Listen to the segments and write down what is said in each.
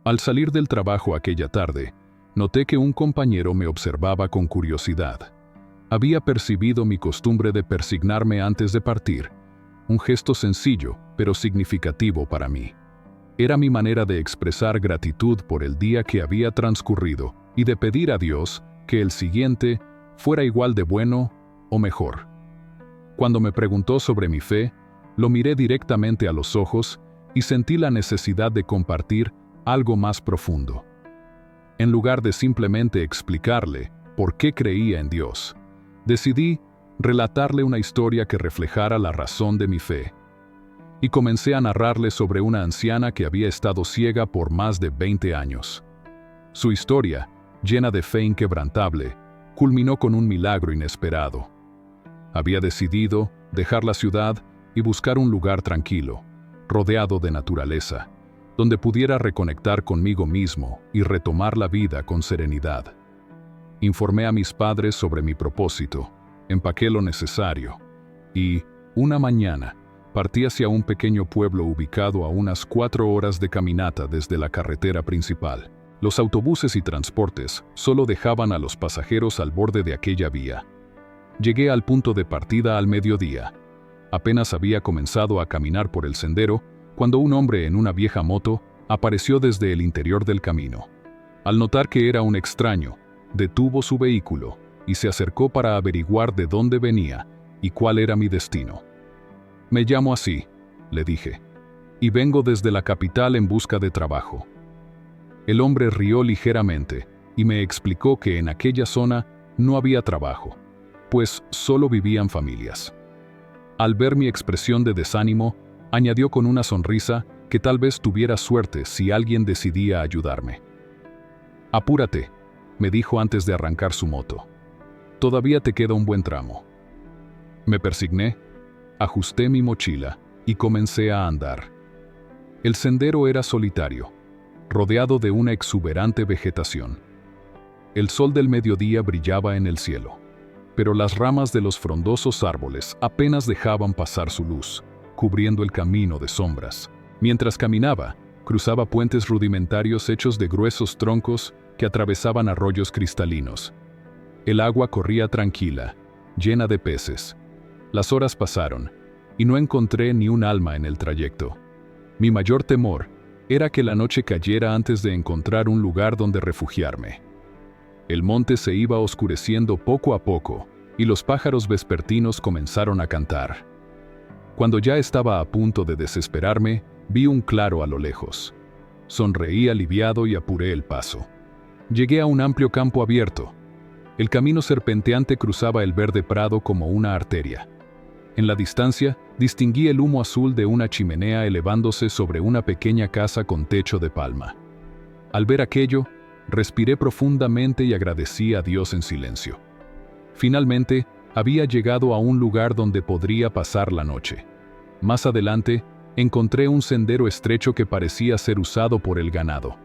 Al salir del trabajo aquella tarde, noté que un compañero me observaba con curiosidad. Había percibido mi costumbre de persignarme antes de partir, un gesto sencillo, pero significativo para mí. Era mi manera de expresar gratitud por el día que había transcurrido y de pedir a Dios que el siguiente fuera igual de bueno o mejor. Cuando me preguntó sobre mi fe, lo miré directamente a los ojos y sentí la necesidad de compartir algo más profundo. En lugar de simplemente explicarle por qué creía en Dios, decidí relatarle una historia que reflejara la razón de mi fe. Y comencé a narrarle sobre una anciana que había estado ciega por más de 20 años. Su historia, llena de fe inquebrantable, culminó con un milagro inesperado. Había decidido dejar la ciudad y buscar un lugar tranquilo, rodeado de naturaleza, donde pudiera reconectar conmigo mismo y retomar la vida con serenidad. Informé a mis padres sobre mi propósito, empaqué lo necesario y, una mañana, partí hacia un pequeño pueblo ubicado a unas 4 horas de caminata desde la carretera principal. Los autobuses y transportes solo dejaban a los pasajeros al borde de aquella vía. Llegué al punto de partida al mediodía. Apenas había comenzado a caminar por el sendero cuando un hombre en una vieja moto apareció desde el interior del camino. Al notar que era un extraño, detuvo su vehículo y se acercó para averiguar de dónde venía y cuál era mi destino. «Me llamo así», le dije, «y vengo desde la capital en busca de trabajo». El hombre rió ligeramente y me explicó que en aquella zona no había trabajo, pues solo vivían familias. Al ver mi expresión de desánimo, añadió con una sonrisa que tal vez tuviera suerte si alguien decidía ayudarme. «Apúrate», me dijo antes de arrancar su moto. «Todavía te queda un buen tramo». Me persigné, ajusté mi mochila y comencé a andar. El sendero era solitario, rodeado de una exuberante vegetación. El sol del mediodía brillaba en el cielo, pero las ramas de los frondosos árboles apenas dejaban pasar su luz, cubriendo el camino de sombras. Mientras caminaba, cruzaba puentes rudimentarios hechos de gruesos troncos que atravesaban arroyos cristalinos. El agua corría tranquila, llena de peces. Las horas pasaron, y no encontré ni un alma en el trayecto. Mi mayor temor era que la noche cayera antes de encontrar un lugar donde refugiarme. El monte se iba oscureciendo poco a poco, y los pájaros vespertinos comenzaron a cantar. Cuando ya estaba a punto de desesperarme, vi un claro a lo lejos. Sonreí aliviado y apuré el paso. Llegué a un amplio campo abierto. El camino serpenteante cruzaba el verde prado como una arteria. En la distancia, distinguí el humo azul de una chimenea elevándose sobre una pequeña casa con techo de palma. Al ver aquello, respiré profundamente y agradecí a Dios en silencio. Finalmente, había llegado a un lugar donde podría pasar la noche. Más adelante, encontré un sendero estrecho que parecía ser usado por el ganado.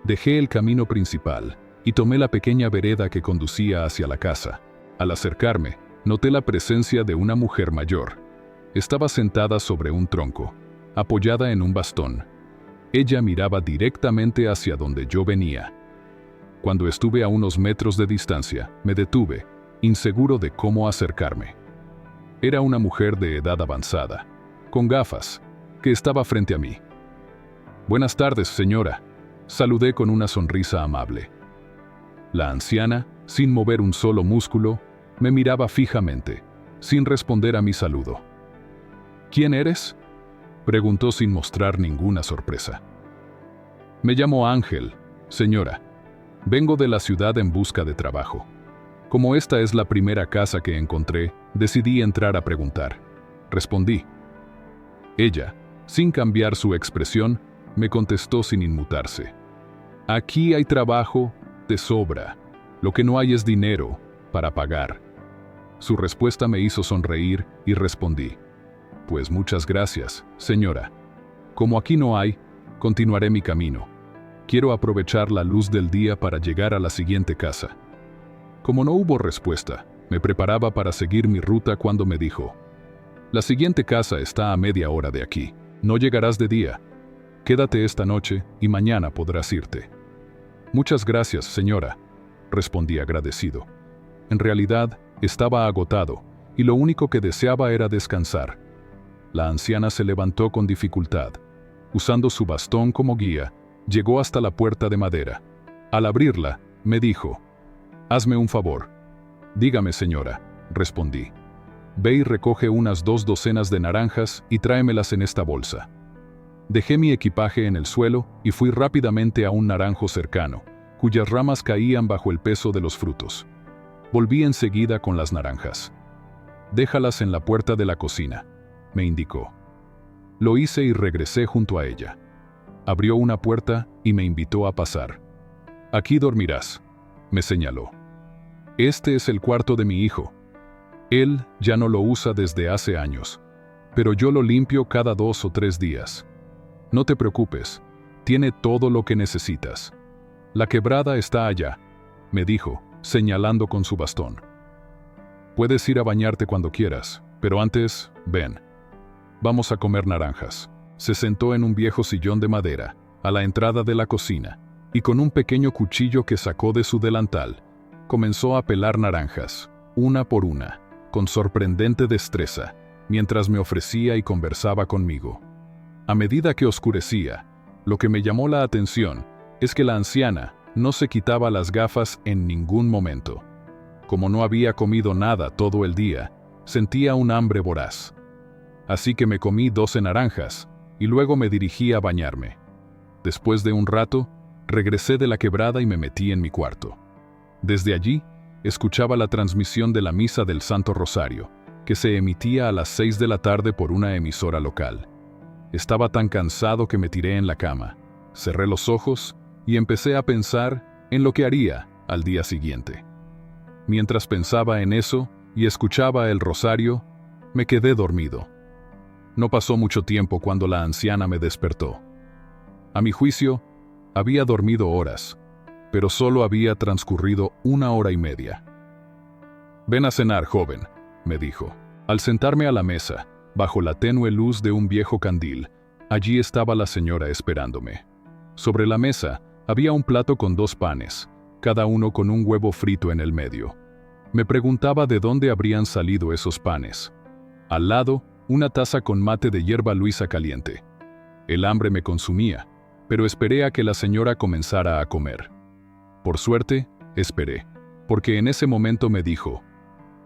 Dejé el camino principal y tomé la pequeña vereda que conducía hacia la casa. Al acercarme, noté la presencia de una mujer mayor. Estaba sentada sobre un tronco, apoyada en un bastón. Ella miraba directamente hacia donde yo venía. Cuando estuve a unos metros de distancia, me detuve, inseguro de cómo acercarme. Era una mujer de edad avanzada, con gafas, que estaba frente a mí. «Buenas tardes, señora», saludé con una sonrisa amable. La anciana, sin mover un solo músculo, me miraba fijamente, sin responder a mi saludo. «¿Quién eres?», preguntó sin mostrar ninguna sorpresa. «Me llamo Ángel, señora. Vengo de la ciudad en busca de trabajo. Como esta es la primera casa que encontré, decidí entrar a preguntar», respondí. Ella, sin cambiar su expresión, me contestó sin inmutarse. «Aquí hay trabajo de sobra. Lo que no hay es dinero para pagar». Su respuesta me hizo sonreír y respondí: «Pues muchas gracias, señora. Como aquí no hay, continuaré mi camino. Quiero aprovechar la luz del día para llegar a la siguiente casa». Como no hubo respuesta, me preparaba para seguir mi ruta cuando me dijo: «La siguiente casa está a media hora de aquí. No llegarás de día». Quédate esta noche y mañana podrás irte. Muchas gracias, señora, respondí agradecido. En realidad, estaba agotado, y lo único que deseaba era descansar. La anciana se levantó con dificultad. Usando su bastón como guía, llegó hasta la puerta de madera. Al abrirla, me dijo: «Hazme un favor». «Dígame, señora», respondí. «Ve y recoge unas 2 docenas de naranjas y tráemelas en esta bolsa». Dejé mi equipaje en el suelo y fui rápidamente a un naranjo cercano, cuyas ramas caían bajo el peso de los frutos. Volví enseguida con las naranjas. «Déjalas en la puerta de la cocina», me indicó. Lo hice y regresé junto a ella. Abrió una puerta y me invitó a pasar. «Aquí dormirás», me señaló. «Este es el cuarto de mi hijo. Él ya no lo usa desde hace años, pero yo lo limpio cada 2 o 3 días. No te preocupes, tiene todo lo que necesitas. La quebrada está allá», me dijo, señalando con su bastón. «Puedes ir a bañarte cuando quieras, pero antes, ven. Vamos a comer naranjas». Se sentó en un viejo sillón de madera, a la entrada de la cocina, y con un pequeño cuchillo que sacó de su delantal, comenzó a pelar naranjas, una por una, con sorprendente destreza, mientras me ofrecía y conversaba conmigo. A medida que oscurecía, lo que me llamó la atención es que la anciana no se quitaba las gafas en ningún momento. Como no había comido nada todo el día, sentía un hambre voraz. Así que me comí 12 naranjas, y luego me dirigí a bañarme. Después de un rato, regresé de la quebrada y me metí en mi cuarto. Desde allí, escuchaba la transmisión de la Misa del Santo Rosario, que se emitía a las 6 de la tarde por una emisora local. Estaba tan cansado que me tiré en la cama, cerré los ojos y empecé a pensar en lo que haría al día siguiente. Mientras pensaba en eso y escuchaba el rosario, me quedé dormido. No pasó mucho tiempo cuando la anciana me despertó. A mi juicio, había dormido horas, pero solo había transcurrido 1 hora y media. «Ven a cenar, joven», me dijo. Al sentarme a la mesa, bajo la tenue luz de un viejo candil, allí estaba la señora esperándome. Sobre la mesa había un plato con 2 panes, cada uno con un huevo frito en el medio. Me preguntaba de dónde habrían salido esos panes. Al lado, una taza con mate de hierba luisa caliente. El hambre me consumía, pero esperé a que la señora comenzara a comer. Por suerte, esperé, porque en ese momento me dijo: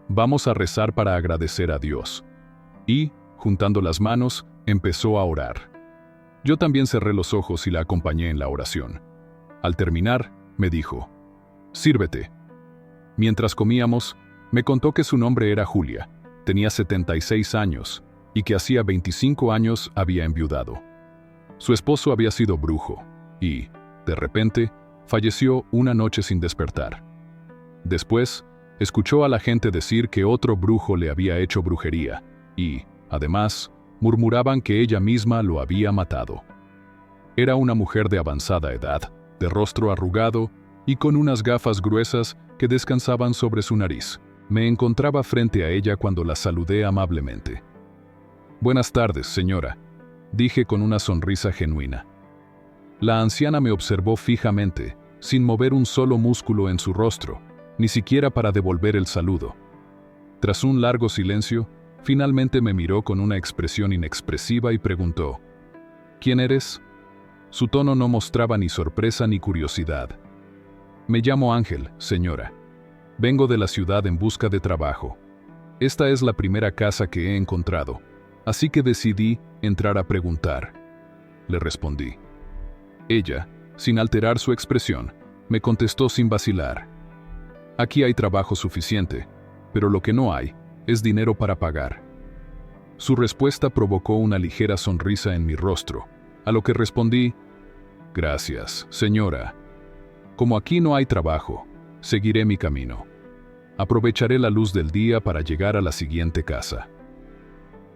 «Vamos a rezar para agradecer a Dios». Y, juntando las manos, empezó a orar. Yo también cerré los ojos y la acompañé en la oración. Al terminar, me dijo: «Sírvete». Mientras comíamos, me contó que su nombre era Julia, tenía 76 años, y que hacía 25 años había enviudado. Su esposo había sido brujo, y, de repente, falleció una noche sin despertar. Después, escuchó a la gente decir que otro brujo le había hecho brujería, y, además, murmuraban que ella misma lo había matado. Era una mujer de avanzada edad, de rostro arrugado y con unas gafas gruesas que descansaban sobre su nariz. Me encontraba frente a ella cuando la saludé amablemente. «Buenas tardes, señora», dije con una sonrisa genuina. La anciana me observó fijamente, sin mover un solo músculo en su rostro, ni siquiera para devolver el saludo. Tras un largo silencio, finalmente me miró con una expresión inexpresiva y preguntó: «¿Quién eres?». Su tono no mostraba ni sorpresa ni curiosidad. «Me llamo Ángel, señora. Vengo de la ciudad en busca de trabajo. Esta es la primera casa que he encontrado, así que decidí entrar a preguntar», le respondí. Ella, sin alterar su expresión, me contestó sin vacilar: «Aquí hay trabajo suficiente, pero lo que no hay es dinero para pagar». Su respuesta provocó una ligera sonrisa en mi rostro, a lo que respondí: «Gracias, señora. Como aquí no hay trabajo, seguiré mi camino. Aprovecharé la luz del día para llegar a la siguiente casa».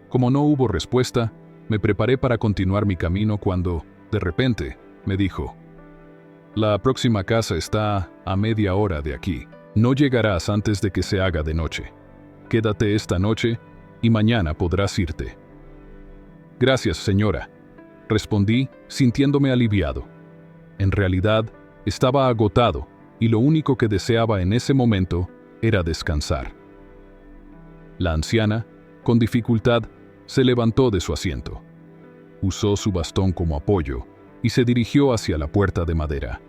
Como no hubo respuesta, me preparé para continuar mi camino cuando, de repente, me dijo: «La próxima casa está a media hora de aquí. No llegarás antes de que se haga de noche. Quédate esta noche y mañana podrás irte». «Gracias, señora», respondí, sintiéndome aliviado. En realidad, estaba agotado y lo único que deseaba en ese momento era descansar. La anciana, con dificultad, se levantó de su asiento. Usó su bastón como apoyo y se dirigió hacia la puerta de madera.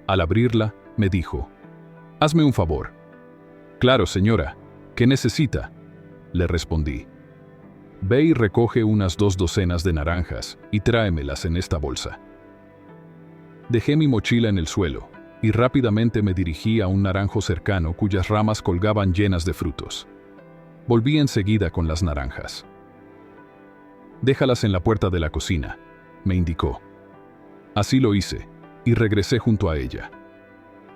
Al abrirla, me dijo: «Hazme un favor». «Claro, señora. ¿Qué necesita?», le respondí. «Ve y recoge unas 2 docenas de naranjas y tráemelas en esta bolsa». Dejé mi mochila en el suelo y rápidamente me dirigí a un naranjo cercano cuyas ramas colgaban llenas de frutos. Volví enseguida con las naranjas. «Déjalas en la puerta de la cocina», me indicó. Así lo hice, y regresé junto a ella.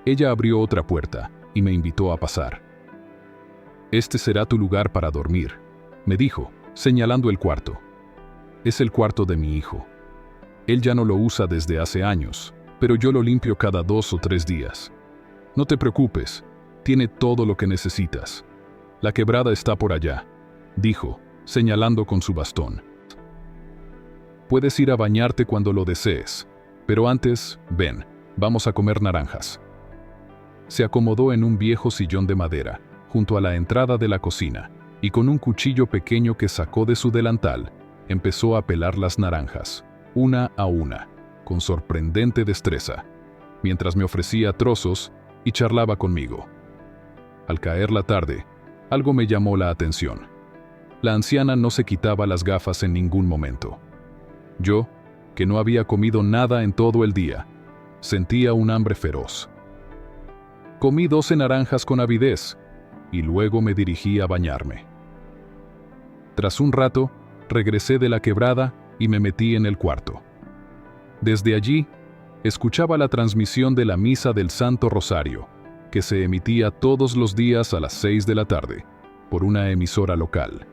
Ella abrió otra puerta y me invitó a pasar. «Este será tu lugar para dormir», me dijo, señalando el cuarto. «Es el cuarto de mi hijo. Él ya no lo usa desde hace años, pero yo lo limpio cada 2 o 3 días. No te preocupes, tiene todo lo que necesitas. La quebrada está por allá», dijo, señalando con su bastón. «Puedes ir a bañarte cuando lo desees, pero antes, ven, vamos a comer naranjas». Se acomodó en un viejo sillón de madera, junto a la entrada de la cocina, y con un cuchillo pequeño que sacó de su delantal, empezó a pelar las naranjas, una a una, con sorprendente destreza, mientras me ofrecía trozos y charlaba conmigo. Al caer la tarde, algo me llamó la atención. La anciana no se quitaba las gafas en ningún momento. Yo, que no había comido nada en todo el día, sentía un hambre feroz. Comí 12 naranjas con avidez, y luego me dirigí a bañarme. Tras un rato, regresé de la quebrada y me metí en el cuarto. Desde allí, escuchaba la transmisión de la Misa del Santo Rosario, que se emitía todos los días a las 6 de la tarde, por una emisora local.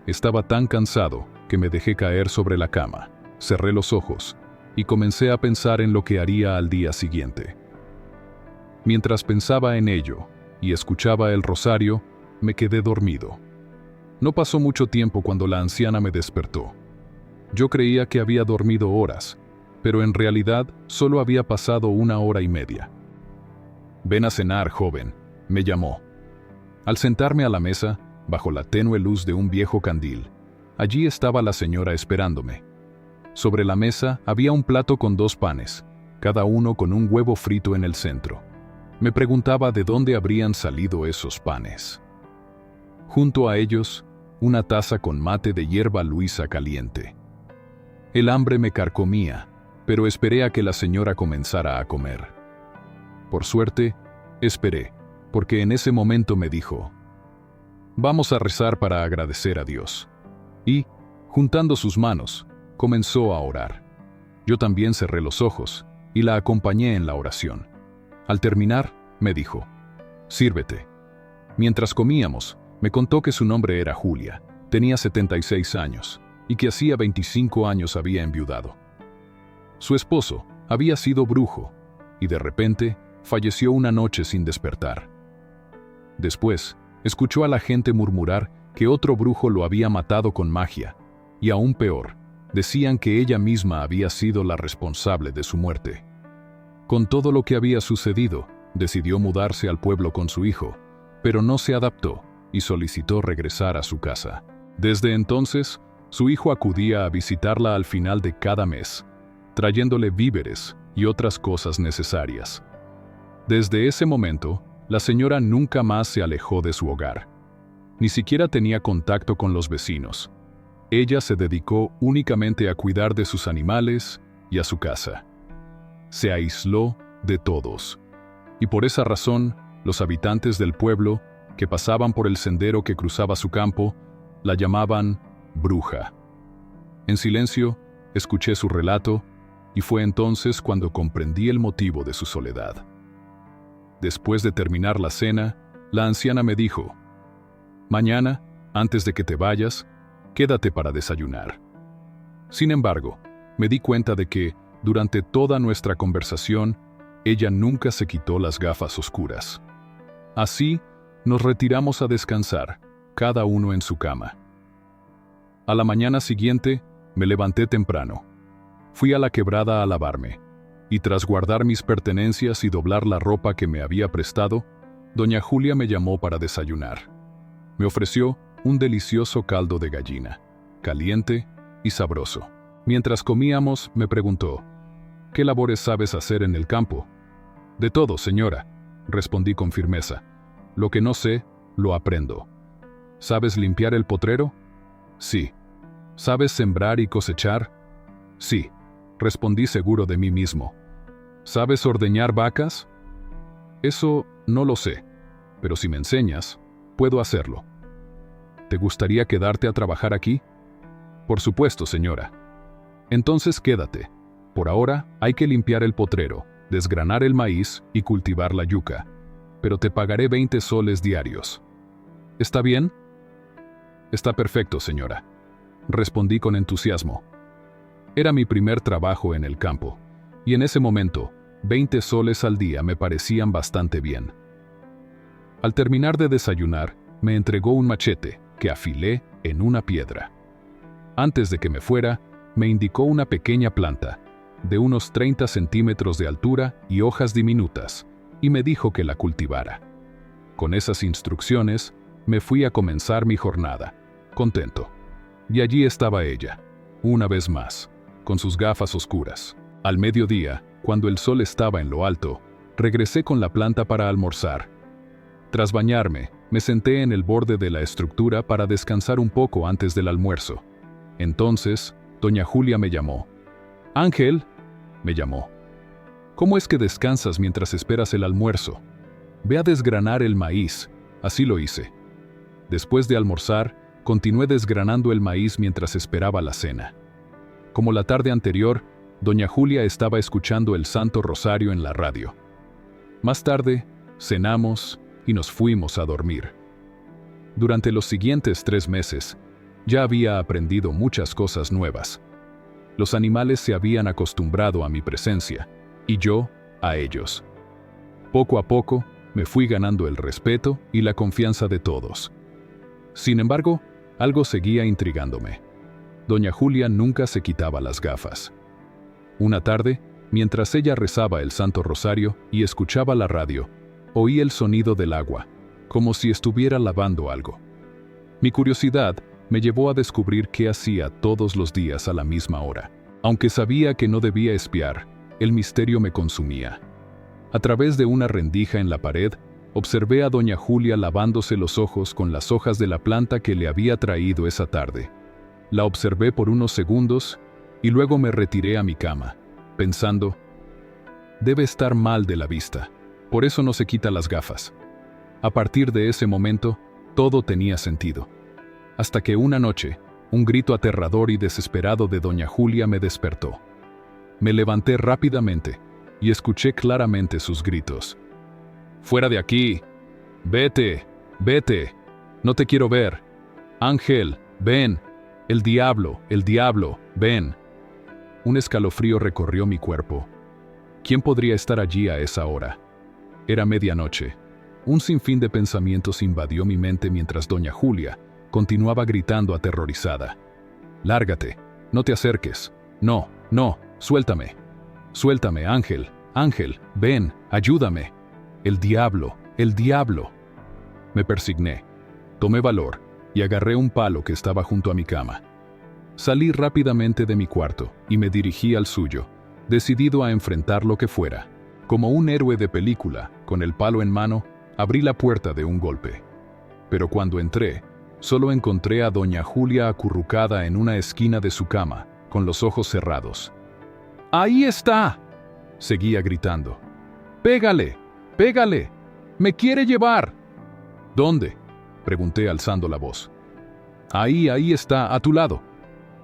Estaba tan cansado que me dejé caer sobre la cama, cerré los ojos y comencé a pensar en lo que haría al día siguiente. Mientras pensaba en ello y escuchaba el rosario, me quedé dormido. No pasó mucho tiempo cuando la anciana me despertó. Yo creía que había dormido horas, pero en realidad solo había pasado 1 hora y media. «Ven a cenar, joven», me llamó. Al sentarme a la mesa, bajo la tenue luz de un viejo candil, allí estaba la señora esperándome. Sobre la mesa había un plato con 2 panes, cada uno con un huevo frito en el centro. Me preguntaba de dónde habrían salido esos panes. Junto a ellos, una taza con mate de hierba luisa caliente. El hambre me carcomía, pero esperé a que la señora comenzara a comer. Por suerte, esperé, porque en ese momento me dijo: «Vamos a rezar para agradecer a Dios». Y, juntando sus manos, comenzó a orar. Yo también cerré los ojos y la acompañé en la oración. Al terminar, me dijo: «Sírvete». Mientras comíamos, me contó que su nombre era Julia, tenía 76 años, y que hacía 25 años había enviudado. Su esposo había sido brujo, y de repente falleció una noche sin despertar. Después, escuchó a la gente murmurar que otro brujo lo había matado con magia, y aún peor, decían que ella misma había sido la responsable de su muerte. Con todo lo que había sucedido, decidió mudarse al pueblo con su hijo, pero no se adaptó y solicitó regresar a su casa. Desde entonces, su hijo acudía a visitarla al final de cada mes, trayéndole víveres y otras cosas necesarias. Desde ese momento, la señora nunca más se alejó de su hogar. Ni siquiera tenía contacto con los vecinos. Ella se dedicó únicamente a cuidar de sus animales y a su casa. Se aisló de todos. Y por esa razón, los habitantes del pueblo, que pasaban por el sendero que cruzaba su campo, la llamaban bruja. En silencio, escuché su relato, y fue entonces cuando comprendí el motivo de su soledad. Después de terminar la cena, la anciana me dijo: «Mañana, antes de que te vayas, quédate para desayunar». Sin embargo, me di cuenta de que, durante toda nuestra conversación, ella nunca se quitó las gafas oscuras. Así, nos retiramos a descansar, cada uno en su cama. A la mañana siguiente, me levanté temprano, Fui a la quebrada a lavarme, y tras guardar mis pertenencias y doblar la ropa que me había prestado, doña Julia me llamó para desayunar. Me ofreció un delicioso caldo de gallina, caliente y sabroso. Mientras comíamos, me preguntó, ¿qué labores sabes hacer en el campo? De todo, señora, respondí con firmeza. Lo que no sé, lo aprendo. ¿Sabes limpiar el potrero? Sí. ¿Sabes sembrar y cosechar? Sí, respondí seguro de mí mismo. ¿Sabes ordeñar vacas? Eso no lo sé, pero si me enseñas, puedo hacerlo. ¿Te gustaría quedarte a trabajar aquí? Por supuesto, señora. Entonces quédate. Por ahora hay que limpiar el potrero, desgranar el maíz y cultivar la yuca, pero te pagaré 20 soles diarios. ¿Está bien? Está perfecto, señora, respondí con entusiasmo. Era mi primer trabajo en el campo, y en ese momento, 20 soles al día me parecían bastante bien. Al terminar de desayunar, me entregó un machete que afilé en una piedra. Antes de que me fuera, me indicó una pequeña planta, de unos 30 centímetros de altura y hojas diminutas, y me dijo que la cultivara. Con esas instrucciones, me fui a comenzar mi jornada, contento. Y allí estaba ella, una vez más, con sus gafas oscuras. Al mediodía, cuando el sol estaba en lo alto, regresé con la planta para almorzar. Tras bañarme, me senté en el borde de la estructura para descansar un poco antes del almuerzo. Entonces, doña Julia me llamó. «Ángel», me llamó. «¿Cómo es que descansas mientras esperas el almuerzo? Ve a desgranar el maíz». Así lo hice. Después de almorzar, continué desgranando el maíz mientras esperaba la cena. Como la tarde anterior, doña Julia estaba escuchando el Santo Rosario en la radio. Más tarde, cenamos y nos fuimos a dormir. Durante los siguientes 3 meses, ya había aprendido muchas cosas nuevas. Los animales se habían acostumbrado a mi presencia, y yo a ellos. Poco a poco, me fui ganando el respeto y la confianza de todos. Sin embargo, algo seguía intrigándome. Doña Julia nunca se quitaba las gafas. Una tarde, mientras ella rezaba el Santo Rosario y escuchaba la radio, oí el sonido del agua, como si estuviera lavando algo. Mi curiosidad me llevó a descubrir qué hacía todos los días a la misma hora. Aunque sabía que no debía espiar, el misterio me consumía. A través de una rendija en la pared, observé a doña Julia lavándose los ojos con las hojas de la planta que le había traído esa tarde. La observé por unos segundos y luego me retiré a mi cama, pensando, debe estar mal de la vista, por eso no se quita las gafas. A partir de ese momento, todo tenía sentido. Hasta que una noche, un grito aterrador y desesperado de doña Julia me despertó. Me levanté rápidamente y escuché claramente sus gritos. «¡Fuera de aquí! ¡Vete! ¡Vete! ¡No te quiero ver! Ángel, ven! ¡El diablo! ¡Ven!». Un escalofrío recorrió mi cuerpo. ¿Quién podría estar allí a esa hora? Era medianoche. Un sinfín de pensamientos invadió mi mente mientras doña Julia continuaba gritando aterrorizada. «¡Lárgate! ¡No te acerques! ¡No! ¡No! ¡Suéltame! ¡Suéltame, Ángel! ¡Ángel! ¡Ven! ¡Ayúdame! ¡El diablo! ¡El diablo!». Me persigné, tomé valor y agarré un palo que estaba junto a mi cama. Salí rápidamente de mi cuarto y me dirigí al suyo, decidido a enfrentar lo que fuera. Como un héroe de película, con el palo en mano, abrí la puerta de un golpe. Pero cuando entré, solo encontré a doña Julia acurrucada en una esquina de su cama, con los ojos cerrados. «¡Ahí está!», seguía gritando. «¡Pégale! ¡Pégale! ¡Me quiere llevar!». «¿Dónde?», pregunté alzando la voz. Ahí está, a tu lado».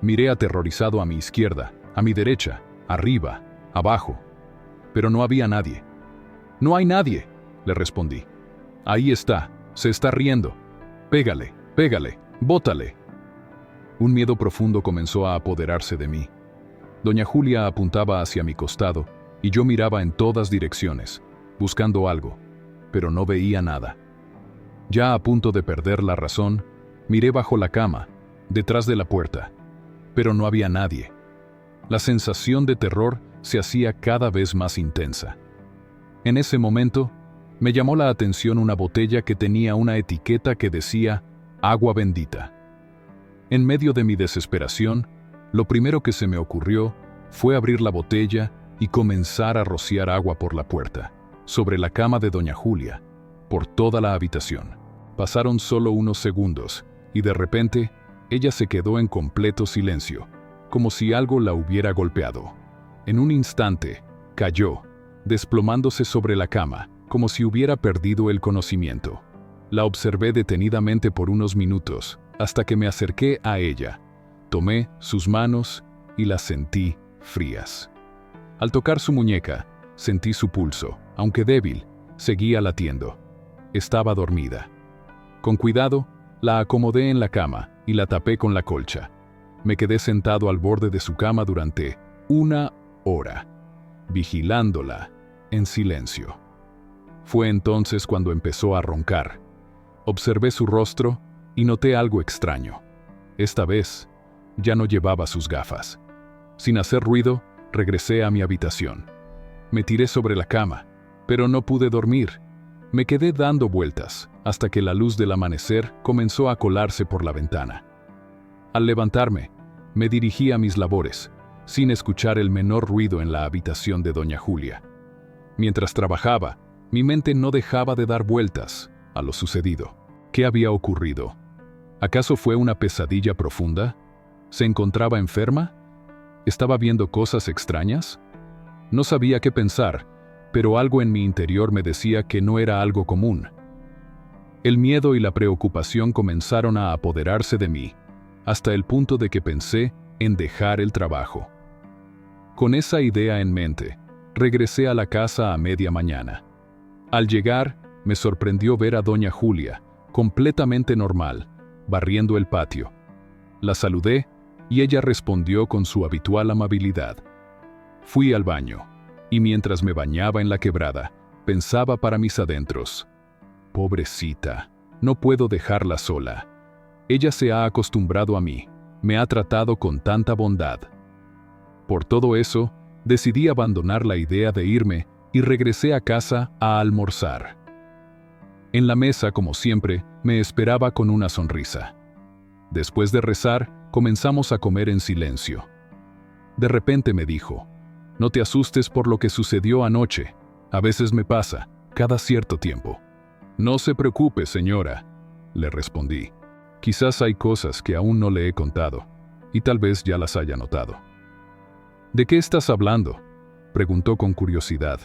Miré aterrorizado a mi izquierda, a mi derecha, arriba, abajo. Pero no había nadie. «No hay nadie», le respondí. «Ahí está, se está riendo. Pégale, pégale, bótale». Un miedo profundo comenzó a apoderarse de mí. Doña Julia apuntaba hacia mi costado y yo miraba en todas direcciones, buscando algo, pero no veía nada. Ya a punto de perder la razón, miré bajo la cama, detrás de la puerta, pero no había nadie. La sensación de terror se hacía cada vez más intensa. En ese momento, me llamó la atención una botella que tenía una etiqueta que decía agua bendita. En medio de mi desesperación, lo primero que se me ocurrió fue abrir la botella y comenzar a rociar agua por la puerta, sobre la cama de doña Julia, por toda la habitación. Pasaron solo unos segundos, y de repente, ella se quedó en completo silencio, como si algo la hubiera golpeado. En un instante, cayó, desplomándose sobre la cama, como si hubiera perdido el conocimiento. La observé detenidamente por unos minutos, hasta que me acerqué a ella. Tomé sus manos y las sentí frías. Al tocar su muñeca, sentí su pulso, aunque débil, seguía latiendo. Estaba dormida. Con cuidado, la acomodé en la cama y la tapé con la colcha. Me quedé sentado al borde de su cama durante 1 hora, vigilándola en silencio. Fue entonces cuando empezó a roncar. Observé su rostro y noté algo extraño. Esta vez, ya no llevaba sus gafas. Sin hacer ruido, regresé a mi habitación. Me tiré sobre la cama, pero no pude dormir. Me quedé dando vueltas, hasta que la luz del amanecer comenzó a colarse por la ventana. Al levantarme, me dirigí a mis labores, sin escuchar el menor ruido en la habitación de doña Julia. Mientras trabajaba, mi mente no dejaba de dar vueltas a lo sucedido. ¿Qué había ocurrido? ¿Acaso fue una pesadilla profunda? ¿Se encontraba enferma? ¿Estaba viendo cosas extrañas? No sabía qué pensar, pero algo en mi interior me decía que no era algo común. El miedo y la preocupación comenzaron a apoderarse de mí, hasta el punto de que pensé en dejar el trabajo. Con esa idea en mente, regresé a la casa a media mañana. Al llegar, me sorprendió ver a doña Julia, completamente normal, barriendo el patio. La saludé y ella respondió con su habitual amabilidad. Fui al baño, y mientras me bañaba en la quebrada, pensaba para mis adentros: pobrecita, no puedo dejarla sola. Ella se ha acostumbrado a mí, me ha tratado con tanta bondad. Por todo eso, decidí abandonar la idea de irme y regresé a casa a almorzar. En la mesa, como siempre, me esperaba con una sonrisa. Después de rezar, comenzamos a comer en silencio. De repente me dijo: no te asustes por lo que sucedió anoche. A veces me pasa, cada cierto tiempo. No se preocupe, señora, le respondí. Quizás hay cosas que aún no le he contado, y tal vez ya las haya notado. ¿De qué estás hablando?, preguntó con curiosidad.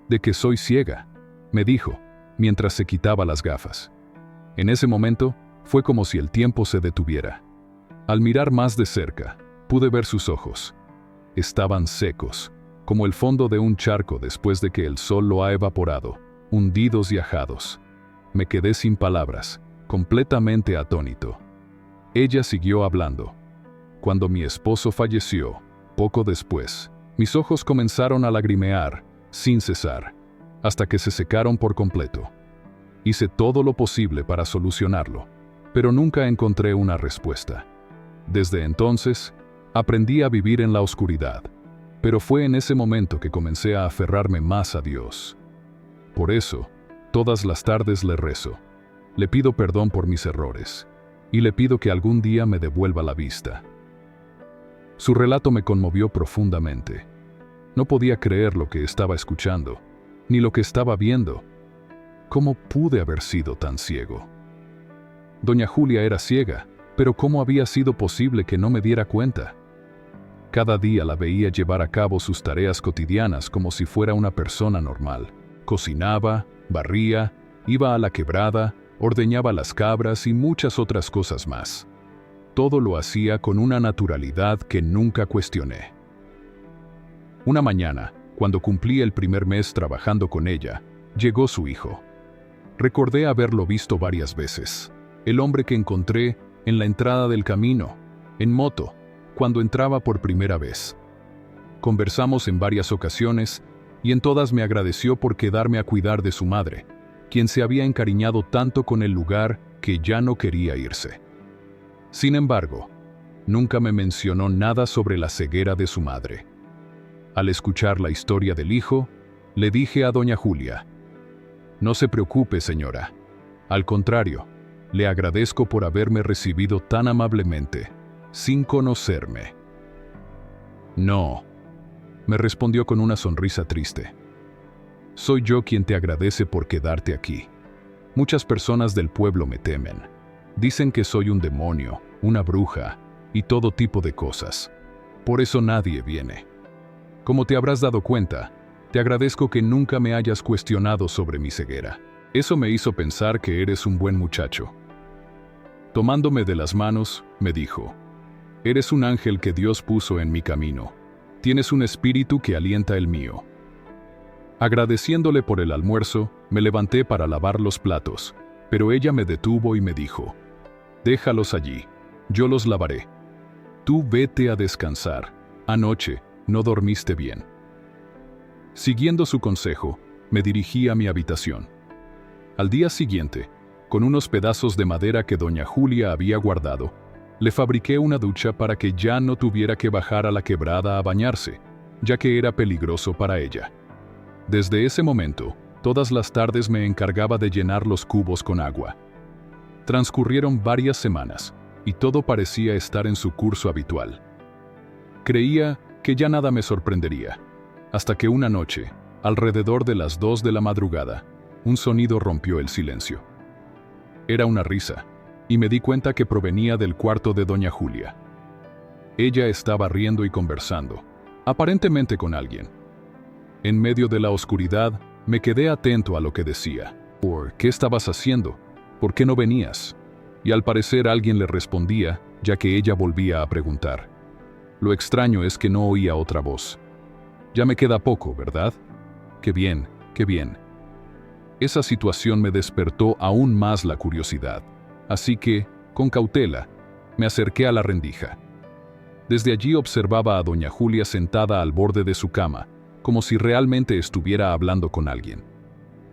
De que soy ciega, me dijo, mientras se quitaba las gafas. En ese momento, fue como si el tiempo se detuviera. Al mirar más de cerca, pude ver sus ojos. Estaban secos, como el fondo de un charco después de que el sol lo ha evaporado, hundidos y ajados. Me quedé sin palabras, completamente atónito. Ella siguió hablando. Cuando mi esposo falleció, poco después, mis ojos comenzaron a lagrimear, sin cesar, hasta que se secaron por completo. Hice todo lo posible para solucionarlo, pero nunca encontré una respuesta. Desde entonces, aprendí a vivir en la oscuridad, pero fue en ese momento que comencé a aferrarme más a Dios. Por eso, todas las tardes le rezo, le pido perdón por mis errores, y le pido que algún día me devuelva la vista. Su relato me conmovió profundamente. No podía creer lo que estaba escuchando, ni lo que estaba viendo. ¿Cómo pude haber sido tan ciego? Doña Julia era ciega, pero ¿cómo había sido posible que no me diera cuenta? Cada día la veía llevar a cabo sus tareas cotidianas como si fuera una persona normal. Cocinaba, barría, iba a la quebrada, ordeñaba las cabras y muchas otras cosas más. Todo lo hacía con una naturalidad que nunca cuestioné. Una mañana, cuando cumplí el primer mes trabajando con ella, llegó su hijo. Recordé haberlo visto varias veces. El hombre que encontré en la entrada del camino, en moto, cuando entraba por primera vez. Conversamos en varias ocasiones y en todas me agradeció por quedarme a cuidar de su madre, quien se había encariñado tanto con el lugar que ya no quería irse. Sin embargo, nunca me mencionó nada sobre la ceguera de su madre. Al escuchar la historia del hijo, le dije a doña Julia: «No se preocupe, señora. Al contrario, le agradezco por haberme recibido tan amablemente, sin conocerme». «No», me respondió con una sonrisa triste. «Soy yo quien te agradece por quedarte aquí. Muchas personas del pueblo me temen. Dicen que soy un demonio, una bruja y todo tipo de cosas. Por eso nadie viene. Como te habrás dado cuenta, te agradezco que nunca me hayas cuestionado sobre mi ceguera. Eso me hizo pensar que eres un buen muchacho». Tomándome de las manos, me dijo: «Eres un ángel que Dios puso en mi camino. Tienes un espíritu que alienta el mío». Agradeciéndole por el almuerzo, me levanté para lavar los platos, pero ella me detuvo y me dijo: «Déjalos allí, yo los lavaré. Tú vete a descansar. Anoche no dormiste bien». Siguiendo su consejo, me dirigí a mi habitación. Al día siguiente, con unos pedazos de madera que doña Julia había guardado, le fabriqué una ducha para que ya no tuviera que bajar a la quebrada a bañarse, ya que era peligroso para ella. Desde ese momento, todas las tardes me encargaba de llenar los cubos con agua. Transcurrieron varias semanas, y todo parecía estar en su curso habitual. Creía que ya nada me sorprendería, hasta que una noche, alrededor de las 2 de la madrugada, un sonido rompió el silencio. Era una risa, y me di cuenta que provenía del cuarto de doña Julia. Ella estaba riendo y conversando, aparentemente con alguien. En medio de la oscuridad, me quedé atento a lo que decía. «¿Por qué estabas haciendo? ¿Por qué no venías?». Y al parecer alguien le respondía, ya que ella volvía a preguntar. Lo extraño es que no oía otra voz. «Ya me queda poco, ¿verdad? Qué bien, qué bien». Esa situación me despertó aún más la curiosidad, así que, con cautela, me acerqué a la rendija. Desde allí observaba a doña Julia sentada al borde de su cama, como si realmente estuviera hablando con alguien.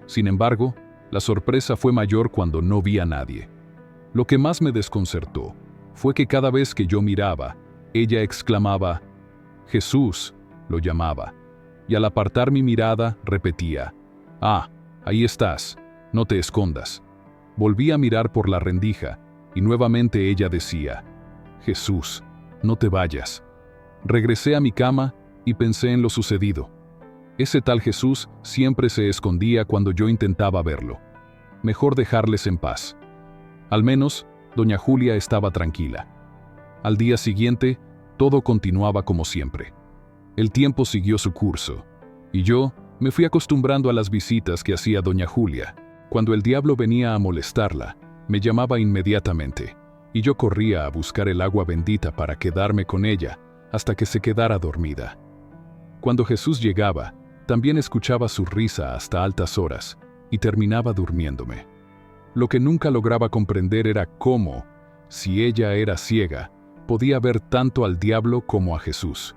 Sin embargo, la sorpresa fue mayor cuando no vi a nadie. Lo que más me desconcertó fue que cada vez que yo miraba, ella exclamaba: «Jesús», lo llamaba, y al apartar mi mirada repetía: «Ah, ahí estás, no te escondas». Volví a mirar por la rendija, y nuevamente ella decía: «Jesús, no te vayas». Regresé a mi cama y pensé en lo sucedido. Ese tal Jesús siempre se escondía cuando yo intentaba verlo. Mejor dejarles en paz. Al menos, doña Julia estaba tranquila. Al día siguiente, todo continuaba como siempre. El tiempo siguió su curso, y yo me fui acostumbrando a las visitas que hacía doña Julia. Cuando el diablo venía a molestarla, me llamaba inmediatamente, y yo corría a buscar el agua bendita para quedarme con ella hasta que se quedara dormida. Cuando Jesús llegaba, también escuchaba su risa hasta altas horas, y terminaba durmiéndome. Lo que nunca lograba comprender era cómo, si ella era ciega, podía ver tanto al diablo como a Jesús.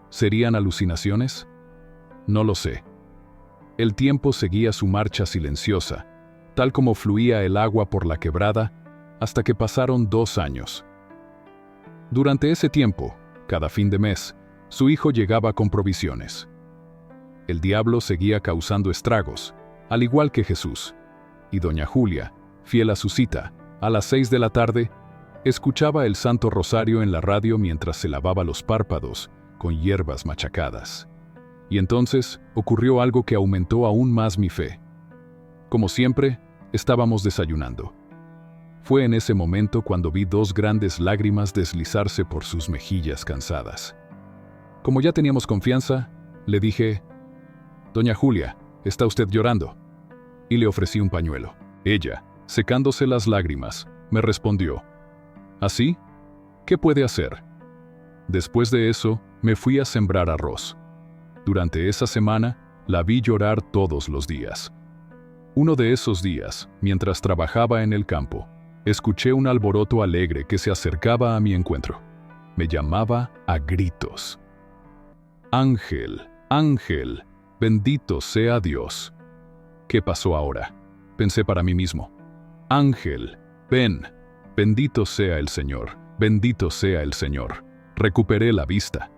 ¿Serían alucinaciones? No lo sé. El tiempo seguía su marcha silenciosa, tal como fluía el agua por la quebrada, hasta que pasaron 2 años. Durante ese tiempo, cada fin de mes, su hijo llegaba con provisiones. El diablo seguía causando estragos, al igual que Jesús, y doña Julia, fiel a su cita, a las 6 de la tarde, escuchaba el Santo Rosario en la radio mientras se lavaba los párpados con hierbas machacadas. Y entonces ocurrió algo que aumentó aún más mi fe. Como siempre, estábamos desayunando. Fue en ese momento cuando vi 2 grandes lágrimas deslizarse por sus mejillas cansadas. Como ya teníamos confianza, le dije: «Doña Julia, ¿está usted llorando?», y le ofrecí un pañuelo. Ella, secándose las lágrimas, me respondió: «¿Así? ¿Qué puede hacer?». Después de eso, me fui a sembrar arroz. Durante esa semana, la vi llorar todos los días. Uno de esos días, mientras trabajaba en el campo, escuché un alboroto alegre que se acercaba a mi encuentro. Me llamaba a gritos: «Ángel, ángel, bendito sea Dios». ¿Qué pasó ahora?, pensé para mí mismo. «Ángel, ven, bendito sea el Señor, Bendito sea el Señor. Recuperé la vista.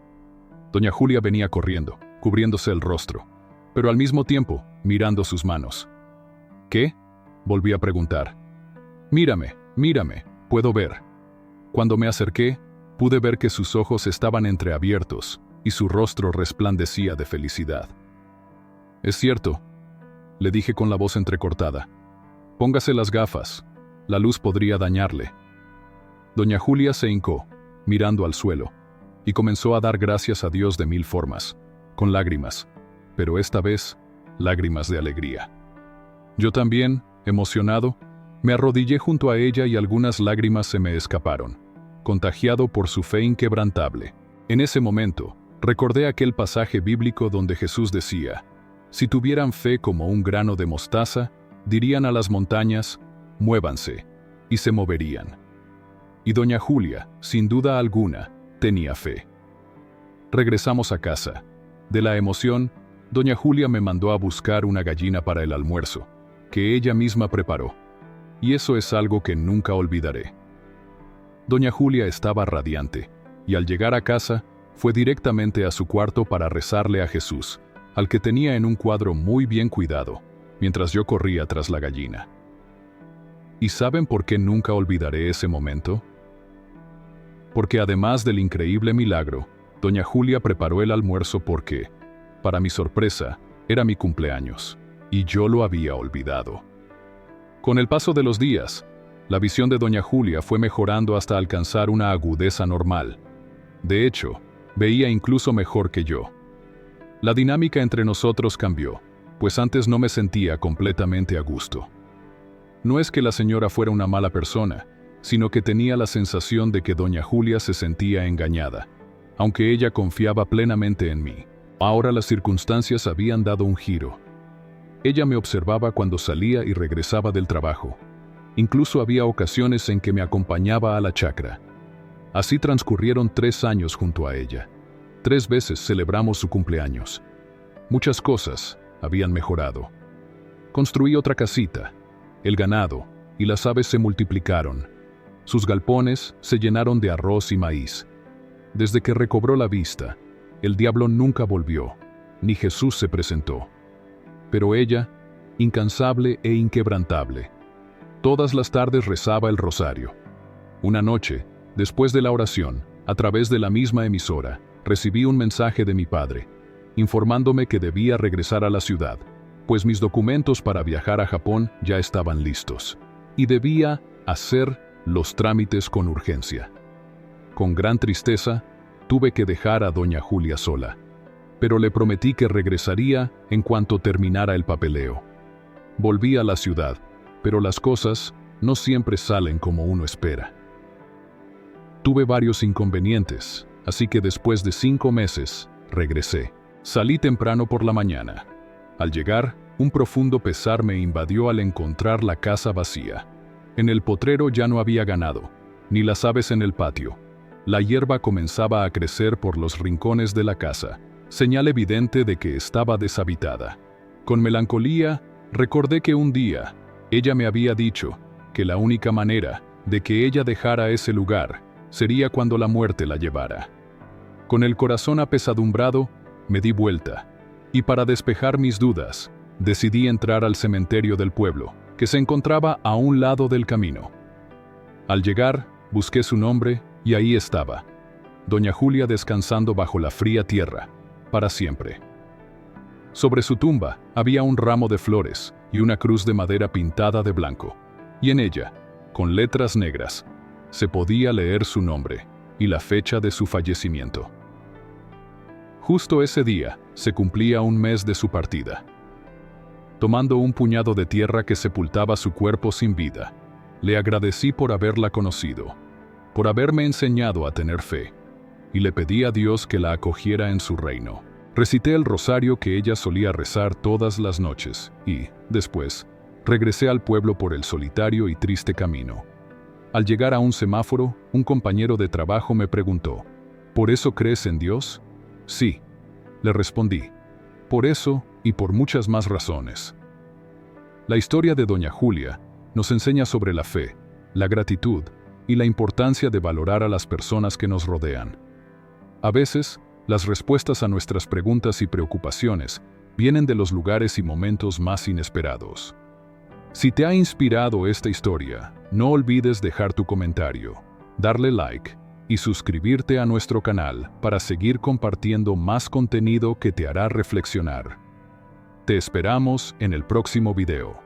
Doña Julia venía corriendo, cubriéndose el rostro, pero al mismo tiempo mirando sus manos. ¿Qué? Volví a preguntar. Mírame, mírame, puedo ver. Cuando me acerqué, pude ver que sus ojos estaban entreabiertos y su rostro resplandecía de felicidad. Es cierto, le dije con la voz entrecortada. Póngase las gafas, la luz podría dañarle. Doña Julia se hincó, mirando al suelo, y comenzó a dar gracias a Dios de mil formas, con lágrimas, pero esta vez, lágrimas de alegría. Yo también, emocionado, me arrodillé junto a ella y algunas lágrimas se me escaparon, contagiado por su fe inquebrantable. En ese momento, recordé aquel pasaje bíblico donde Jesús decía, si tuvieran fe como un grano de mostaza, dirían a las montañas, muévanse, y se moverían. Y doña Julia, sin duda alguna, tenía fe. Regresamos a casa. De la emoción, doña Julia me mandó a buscar una gallina para el almuerzo, que ella misma preparó. Y eso es algo que nunca olvidaré. Doña Julia estaba radiante, y al llegar a casa, fue directamente a su cuarto para rezarle a Jesús, al que tenía en un cuadro muy bien cuidado, mientras yo corría tras la gallina. ¿Y saben por qué nunca olvidaré ese momento? Porque además del increíble milagro, doña Julia preparó el almuerzo porque, para mi sorpresa, era mi cumpleaños, y yo lo había olvidado. Con el paso de los días, la visión de doña Julia fue mejorando hasta alcanzar una agudeza normal. De hecho, veía incluso mejor que yo. La dinámica entre nosotros cambió, pues antes no me sentía completamente a gusto. No es que la señora fuera una mala persona, sino que tenía la sensación de que doña Julia se sentía engañada, aunque ella confiaba plenamente en mí. Ahora las circunstancias habían dado un giro. Ella me observaba cuando salía y regresaba del trabajo. Incluso había ocasiones en que me acompañaba a la chacra. Así transcurrieron 3 años junto a ella. 3 veces celebramos su cumpleaños. Muchas cosas habían mejorado. Construí otra casita. El ganado y las aves se multiplicaron. Sus galpones se llenaron de arroz y maíz. Desde que recobró la vista, el diablo nunca volvió, ni Jesús se presentó. Pero ella, incansable e inquebrantable, todas las tardes rezaba el rosario. Una noche, después de la oración, a través de la misma emisora, recibí un mensaje de mi padre, informándome que debía regresar a la ciudad, pues mis documentos para viajar a Japón ya estaban listos, y debía hacer los trámites con urgencia. Con gran tristeza, tuve que dejar a doña Julia sola, pero le prometí que regresaría en cuanto terminara el papeleo. Volví a la ciudad, pero las cosas no siempre salen como uno espera. Tuve varios inconvenientes, así que después de 5 meses, regresé. Salí temprano por la mañana. Al llegar, un profundo pesar me invadió al encontrar la casa vacía. En el potrero ya no había ganado, ni las aves en el patio. La hierba comenzaba a crecer por los rincones de la casa, señal evidente de que estaba deshabitada. Con melancolía, recordé que un día, ella me había dicho que la única manera de que ella dejara ese lugar sería cuando la muerte la llevara. Con el corazón apesadumbrado, me di vuelta, y para despejar mis dudas, decidí entrar al cementerio del pueblo, que se encontraba a un lado del camino. Al llegar, busqué su nombre, y ahí estaba, doña Julia descansando bajo la fría tierra, para siempre. Sobre su tumba había un ramo de flores y una cruz de madera pintada de blanco, y en ella, con letras negras, se podía leer su nombre y la fecha de su fallecimiento. Justo ese día se cumplía 1 mes de su partida. Tomando un puñado de tierra que sepultaba su cuerpo sin vida, le agradecí por haberla conocido, por haberme enseñado a tener fe, y le pedí a Dios que la acogiera en su reino. Recité el rosario que ella solía rezar todas las noches y, después, regresé al pueblo por el solitario y triste camino. Al llegar a un semáforo, un compañero de trabajo me preguntó, ¿por eso crees en Dios? Sí, le respondí, por eso y por muchas más razones. La historia de doña Julia nos enseña sobre la fe, la gratitud y la importancia de valorar a las personas que nos rodean. A veces, las respuestas a nuestras preguntas y preocupaciones vienen de los lugares y momentos más inesperados. Si te ha inspirado esta historia, no olvides dejar tu comentario, darle like y suscribirte a nuestro canal para seguir compartiendo más contenido que te hará reflexionar. Te esperamos en el próximo video.